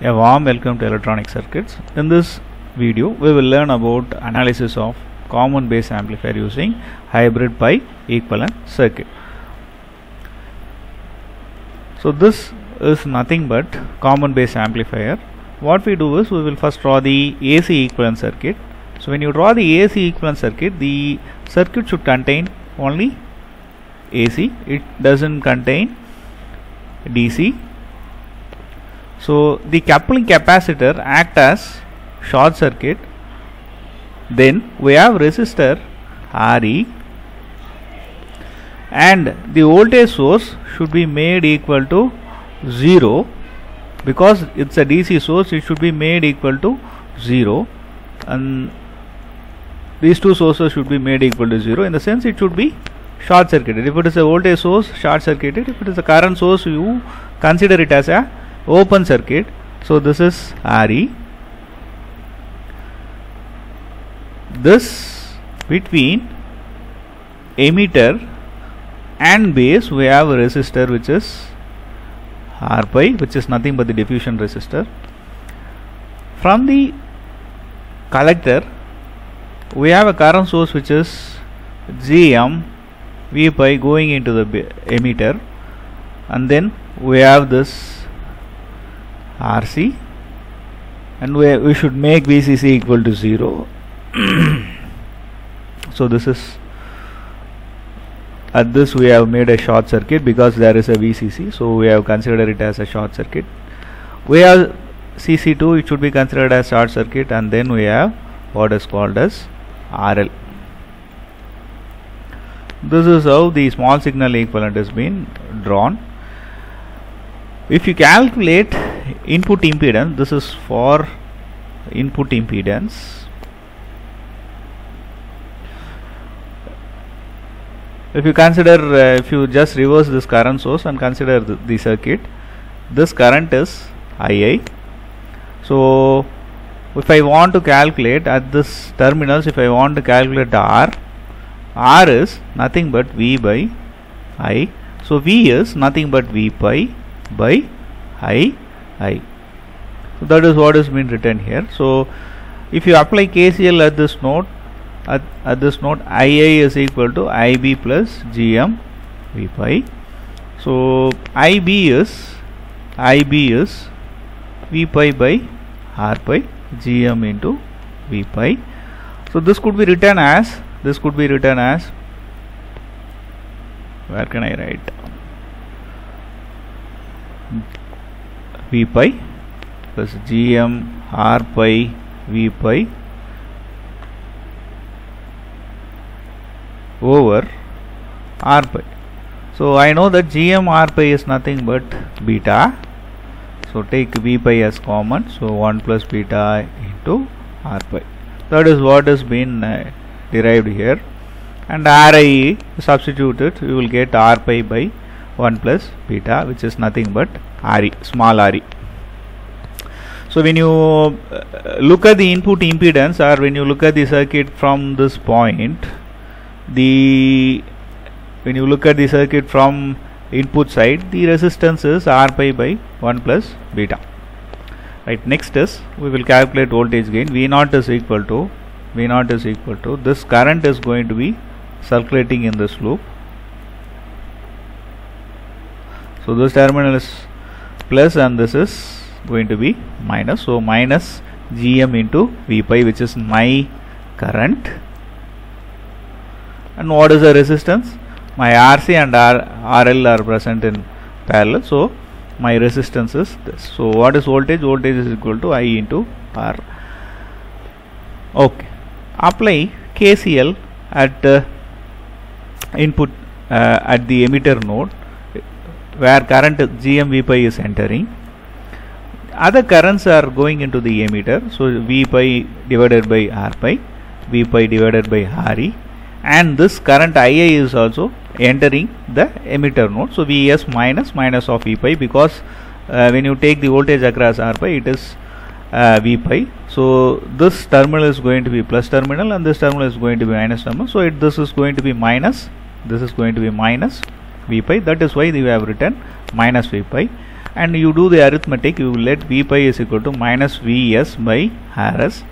A warm welcome to electronic circuits. In this video we will learn about analysis of common base amplifier using hybrid pi equivalent circuit. So this is nothing but common base amplifier. What we do is we will first draw the AC equivalent circuit. So when you draw the AC equivalent circuit, the circuit should contain only AC, it doesn't contain DC. So the coupling capacitor act as short circuit. Then we have resistor RE, and the voltage source should be made equal to 0 because it's a DC source. It should be made equal to 0, and these two sources should be made equal to 0. In the sense, it should be short circuited. If it is a voltage source, short circuited. If it is a current source, you consider it as a open circuit. So this is RE. This between emitter and base we have a resistor which is R pi, which is nothing but the diffusion resistor. From the collector we have a current source which is GM V pi going into the emitter, and then we have this RC, and we should make VCC equal to 0. So this is, at this we have made a short circuit because there is a VCC, so we have considered it as a short circuit. We have CC2, it should be considered as short circuit, and then we have what is called as RL. This is how the small signal equivalent has been drawn. If you calculate input impedance, this is for input impedance. If you consider, if you just reverse this current source and consider the circuit, this current is II. So if I want to calculate at this terminals, if I want to calculate R is nothing but V by I. So V is nothing but V pi by I. So that is what has been written here. So if you apply KCL at this node, at this node, II is equal to IB plus GM V pi. So IB is V pi by R pi, GM into V pi. So this could be written as, where can I write? V pi plus GM R pi V pi over R pi. So I know that GM R pi is nothing but beta. So take V pi as common. So 1 plus beta into R pi. That is what has been derived here. And RI substituted, we will get R pi by 1 plus beta, which is nothing but RE, small RE. So when you look at the input impedance, or when you look at the circuit from this point, when you look at the circuit from input side, the resistance is R pi by 1 plus beta. Right, next is we will calculate voltage gain. V0 is equal to this current is going to be circulating in this loop. So this terminal is plus and this is going to be minus. So minus GM into V pi, which is my current. And what is the resistance? My RC and RL are present in parallel. So my resistance is this. So what is voltage? Voltage is equal to I into R. Okay. Apply KCL at input at the emitter node, where current GM V pi is entering. Other currents are going into the emitter. So V pi divided by R pi, V pi divided by RE, and this current II is also entering the emitter node. So Vs minus of V pi, because when you take the voltage across R pi, it is V pi. So this terminal is going to be plus terminal and this terminal is going to be minus terminal. So this is going to be minus, this is going to be minus V pi. That is why we have written minus V pi. and you do the arithmetic, you will let V pi is equal to minus Vs by Rs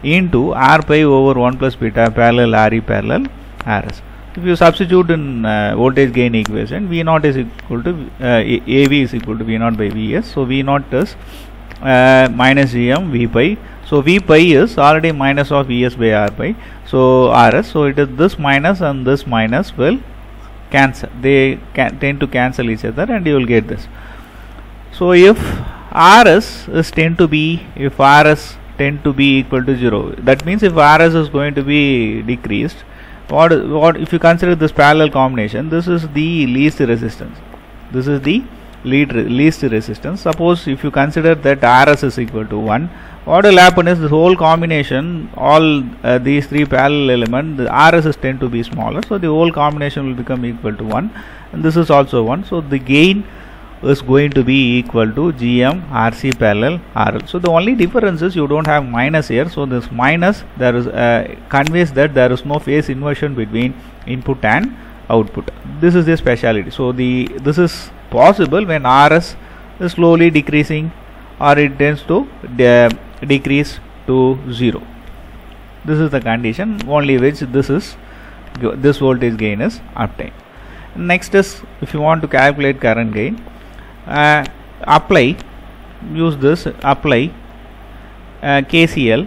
into R pi over 1 plus beta parallel Re parallel Rs. If you substitute in voltage gain equation, V naught is equal to AV is equal to V naught by Vs. So V naught is minus Gm V pi. So V pi is already minus of Vs by R pi. So Rs. So it is this minus and this minus will cancel. They tend to cancel each other, and you will get this. So if Rs is tend to be equal to 0, that means if Rs is going to be decreased, what if you consider this parallel combination, this is the least resistance, this is the least resistance. Suppose if you consider that Rs is equal to 1, what will happen is this whole combination, all these three parallel elements, the Rs is tend to be smaller, so the whole combination will become equal to 1, and this is also 1. So the gain is going to be equal to Gm Rc parallel RL. So the only difference is you don't have minus here. So this minus there is conveys that there is no phase inversion between input and output. This is the speciality. So this is possible when Rs is slowly decreasing, or it tends to decrease to 0. This is the condition only which this voltage gain is obtained. Next is, if you want to calculate current gain, apply KCL,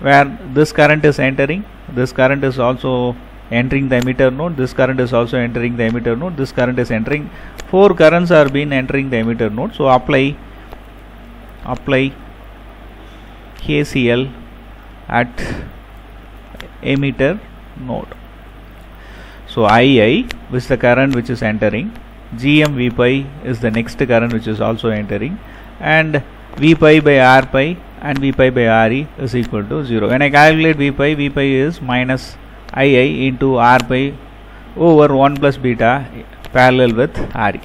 where this current is entering, this current is also entering the emitter node, this current is also entering the emitter node, this current is entering, 4 currents are being entering the emitter node. So apply KCL at emitter node. So II, which is the current which is entering, Gm V pi is the next current which is also entering, and V pi by R pi and V pi by Re is equal to 0. When I calculate V pi is minus II into R pi over 1 plus beta parallel with Re.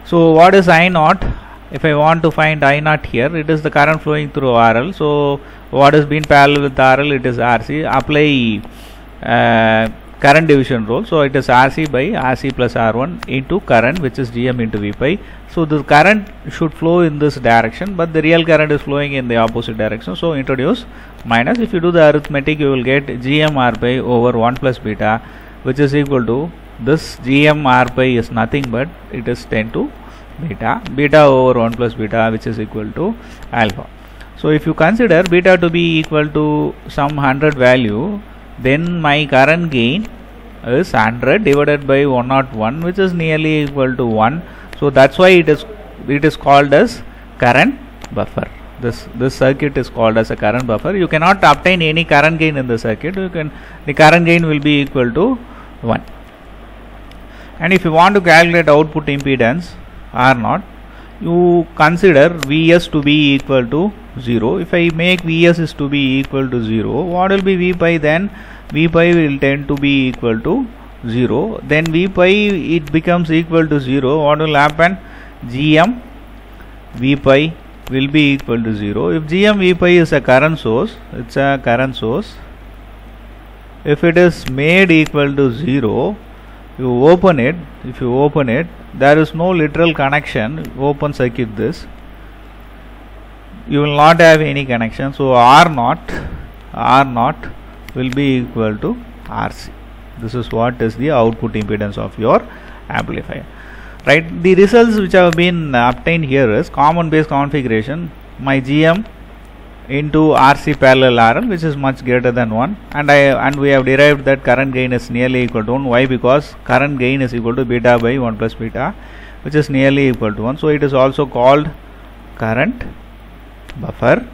So what is I naught? If I want to find I naught here, it is the current flowing through RL. So what has been parallel with RL? It is RC. Apply current division rule. So it is RC by RC plus R1 into current, which is Gm into V pi. So the current should flow in this direction, but the real current is flowing in the opposite direction. So introduce minus. If you do the arithmetic, you will get Gm R pi over 1 plus beta, which is equal to this Gm R pi is nothing but it is 10 to beta over 1 plus beta, which is equal to alpha. So if you consider beta to be equal to some 100 value, then my current gain is 100 divided by 101, which is nearly equal to 1. So that's why it is called as current buffer. This circuit is called as a current buffer. You cannot obtain any current gain in the circuit. The current gain will be equal to 1. And if you want to calculate output impedance R0, you consider Vs to be equal to 0. If I make Vs is to be equal to 0, what will be V pi then? V pi will tend to be equal to 0. Then V pi it becomes equal to 0. What will happen? Gm V pi will be equal to 0. If Gm V pi is a current source, it's a current source. If it is made equal to 0, you open it. If you open it, there is no literal connection. Open circuit this, you will not have any connection. So R0 will be equal to RC. This is what is the output impedance of your amplifier, right? The results which have been obtained here is common base configuration, my Gm into RC parallel RL, which is much greater than 1, and we have derived that current gain is nearly equal to 1. Why? Because current gain is equal to beta by 1 plus beta, which is nearly equal to 1. So it is also called current buffer.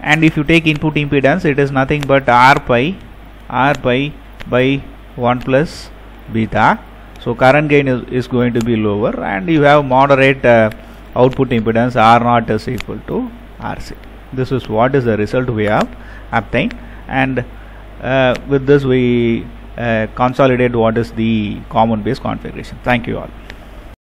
And if you take input impedance, it is nothing but R pi by 1 plus beta. So current gain is going to be lower, and you have moderate output impedance R0 is equal to RC. This is what is the result we have obtained, and with this we consolidate what is the common base configuration. Thank you all.